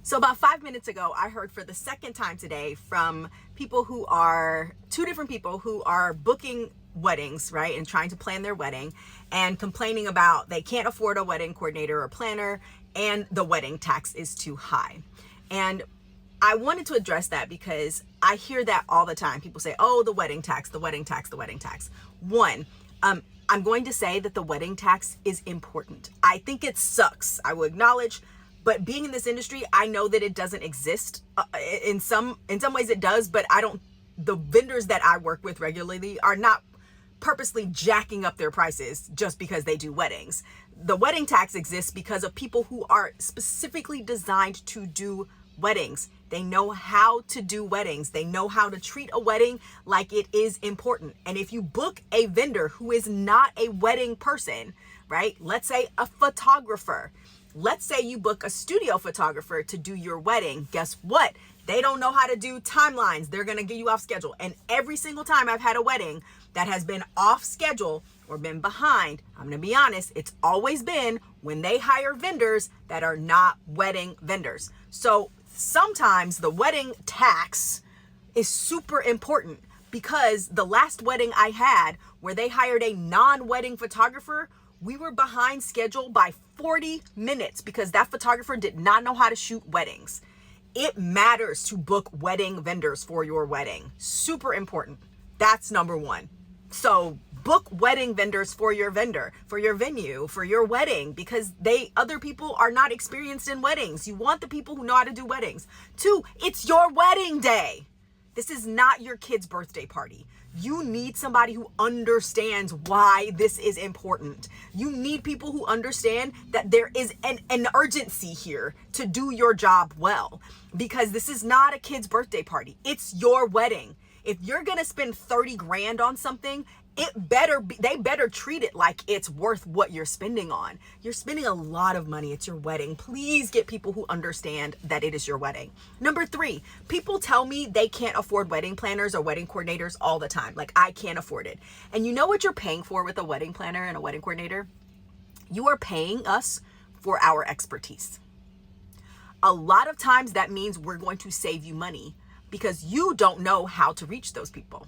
So about 5 minutes ago, I heard for the second time today from two different people who are booking weddings, right? And trying to plan their wedding and complaining about they can't afford a wedding coordinator or planner and the wedding tax is too high. And I wanted to address that because I hear that all the time. People say, oh, the wedding tax, the wedding tax, the wedding tax. One, I'm going to say that the wedding tax is important. I think it sucks. I will acknowledge. But being in this industry, I know that it doesn't exist. In some ways it does, but the vendors that I work with regularly are not purposely jacking up their prices just because they do weddings. The wedding tax exists because of people who are specifically designed to do weddings. They know how to do weddings. They know how to treat a wedding like it is important. And if you book a vendor who is not a wedding person, right? Let's say a photographer. Let's say you book a studio photographer to do your wedding. Guess what? They don't know how to do timelines. They're going to get you off schedule. And every single time I've had a wedding that has been off schedule or been behind, I'm going to be honest, it's always been when they hire vendors that are not wedding vendors. So sometimes the wedding tax is super important because the last wedding I had where they hired a non-wedding photographer, we were behind schedule by 40 minutes because that photographer did not know how to shoot weddings. It matters to book wedding vendors for your wedding. Super important. That's number one. So book wedding vendors for your vendor, for your venue, for your wedding, because other people are not experienced in weddings. You want the people who know how to do weddings. Two, it's your wedding day. This is not your kid's birthday party. You need somebody who understands why this is important. You need people who understand that there is an urgency here to do your job well, because this is not a kid's birthday party. It's your wedding. If you're going to spend 30 grand on something, they better treat it like it's worth what you're spending on. You're spending a lot of money. It's your wedding. Please get people who understand that it is your wedding. Number three, people tell me they can't afford wedding planners or wedding coordinators all the time. Like, I can't afford it. And you know what you're paying for with a wedding planner and a wedding coordinator? You are paying us for our expertise. A lot of times that means we're going to save you money because you don't know how to reach those people.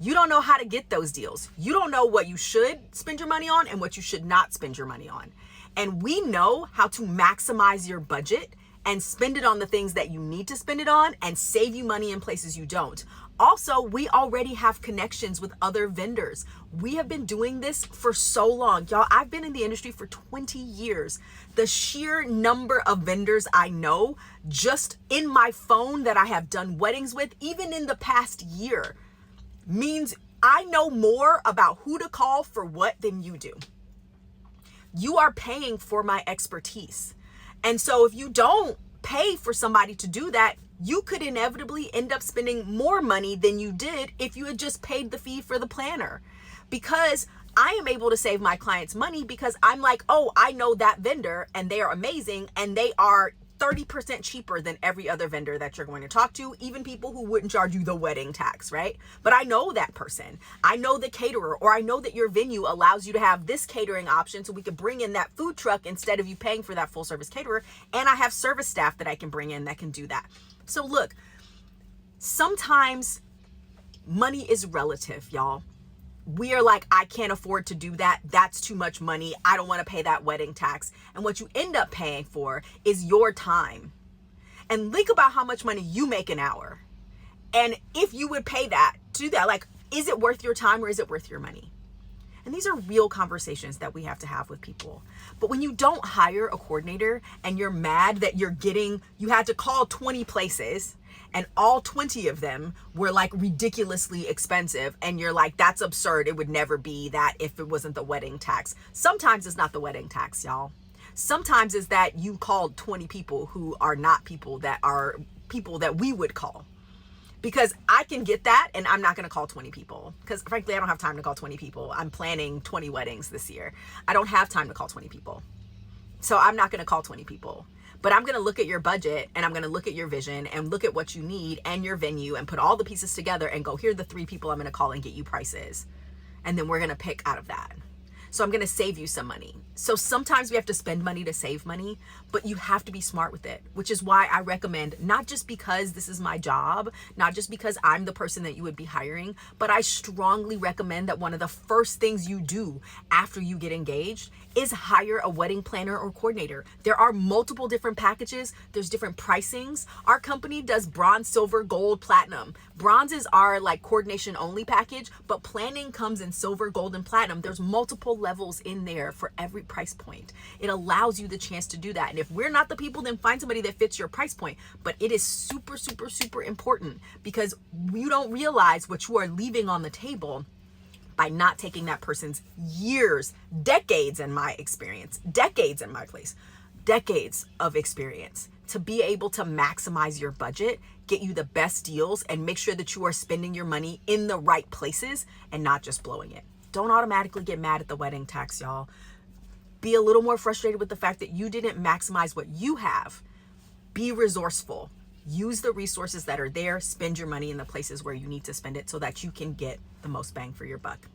You don't know how to get those deals. You don't know what you should spend your money on and what you should not spend your money on. And we know how to maximize your budget and spend it on the things that you need to spend it on and save you money in places you don't. Also, we already have connections with other vendors. We have been doing this for so long. Y'all, I've been in the industry for 20 years. The sheer number of vendors I know just in my phone that I have done weddings with, even in the past year, means I know more about who to call for what than you do. You are paying for my expertise. And so if you don't pay for somebody to do that, you could inevitably end up spending more money than you did if you had just paid the fee for the planner. Because I am able to save my clients money because I'm like, oh, I know that vendor and they are amazing and they are 30% cheaper than every other vendor that you're going to talk to, even people who wouldn't charge you the wedding tax, right? But I know that person. I know the caterer, or I know that your venue allows you to have this catering option so we can bring in that food truck instead of you paying for that full service caterer. And I have service staff that I can bring in that can do that. So look, sometimes money is relative, y'all. We are like, I can't afford to do that. That's too much money. I don't want to pay that wedding tax. And what you end up paying for is your time. And think about how much money you make an hour. And if you would pay that to do that, like, is it worth your time or is it worth your money? And these are real conversations that we have to have with people. But when you don't hire a coordinator and you're mad that you had to call 20 places and all 20 of them were like ridiculously expensive, and you're like, that's absurd. It would never be that if it wasn't the wedding tax. Sometimes it's not the wedding tax, y'all. Sometimes it's that you called 20 people who are not people that we would call. Because I can get that, and I'm not going to call 20 people. Because frankly, I don't have time to call 20 people. I'm planning 20 weddings this year. I don't have time to call 20 people. So I'm not going to call 20 people. But I'm going to look at your budget, and I'm going to look at your vision and look at what you need and your venue and put all the pieces together and go, here are the 3 people I'm going to call and get you prices. And then we're going to pick out of that. So I'm going to save you some money. So sometimes we have to spend money to save money, but you have to be smart with it, which is why I recommend, not just because this is my job, not just because I'm the person that you would be hiring, but I strongly recommend that one of the first things you do after you get engaged is hire a wedding planner or coordinator. There are multiple different packages. There's different pricings. Our company does bronze, silver, gold, platinum. Bronze is our like coordination only package, but planning comes in silver, gold, and platinum. There's multiple levels in there for every price point. It allows you the chance to do that. And if we're not the people, then find somebody that fits your price point. But it is super, super, super important, because you don't realize what you are leaving on the table by not taking that person's years, decades in my experience, decades in my place, decades of experience to be able to maximize your budget, get you the best deals, and make sure that you are spending your money in the right places and not just blowing it. Don't automatically get mad at the wedding tax, y'all. Be a little more frustrated with the fact that you didn't maximize what you have. Be resourceful. Use the resources that are there. Spend your money in the places where you need to spend it so that you can get the most bang for your buck.